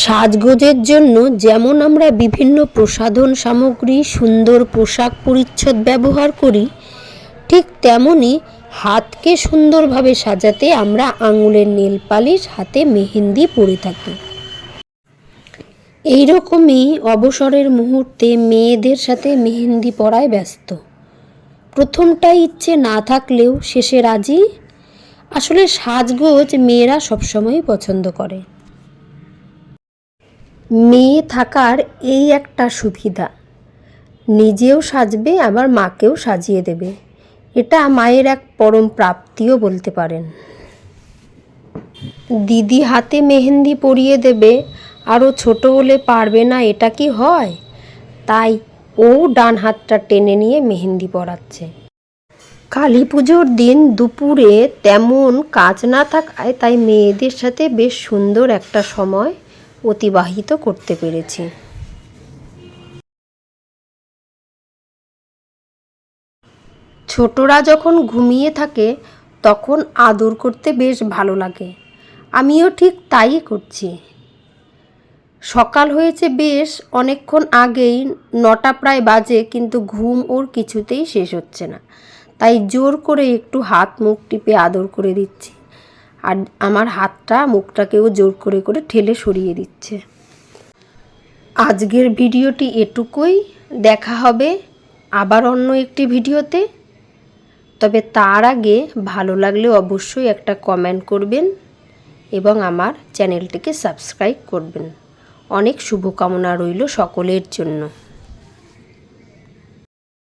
সাজগোজের জন্য যেমন আমরা বিভিন্ন প্রসাধন সামগ্রী, সুন্দর পোশাক পরিচ্ছদ ব্যবহার করি, ঠিক তেমনি হাতকে সুন্দরভাবে সাজাতে আমরা আঙুলের নেল পালিশ, হাতে মেহেন্দি পরে থাকি। এইরকমই অবসরের মুহূর্তে মেয়েদের সাথে মেহেন্দি পরায় ব্যস্ত। প্রথমটাই ইচ্ছে না থাকলেও শেষে রাজি। আসলে সাজগোজ মেয়েরা সবসময় পছন্দ করে। মেয়ে থাকার এই একটা সুবিধা, নিজেও সাজবে আবার মাকেও সাজিয়ে দেবে। এটা মায়ের এক পরম প্রাপ্তিও বলতে পারেন। দিদি হাতে মেহেন্দি পরিয়ে দেবে, আরও ছোট হলে পারবে না, এটা কি হয়? তাই ও ডান হাতটা টেনে নিয়ে মেহেন্দি পরাচ্ছে। কালী পুজোর দিন দুপুরে তেমন কাজ না থাকায় তাই মেয়েদের সাথে বেশ সুন্দর একটা সময় অতিবাহিত করতে পেরেছি। ছোটরা যখন ঘুমিয়ে থাকে তখন আদর করতে বেশ ভালো লাগে। আমিও ঠিক তাই করছি। সকাল হয়েছে বেশ অনেকক্ষণ আগেই, 9টা প্রায় বাজে, কিন্তু ঘুম ওর কিছুতেই শেষ হচ্ছে না। তাই জোর করে একটু হাত মুখ টিপে আদর করে দিচ্ছি, আর আমার হাতটা মুখটাকেও জোর করে করে ঠেলে সরিয়ে দিচ্ছে। আজকের ভিডিওটি এটুকুই। দেখা হবে আবার অন্য একটি ভিডিওতে। তবে তার আগে ভালো লাগলে অবশ্যই একটা কমেন্ট করবেন এবং আমার চ্যানেলটিকে সাবস্ক্রাইব করবেন। অনেক শুভকামনা রইল সকলের জন্য।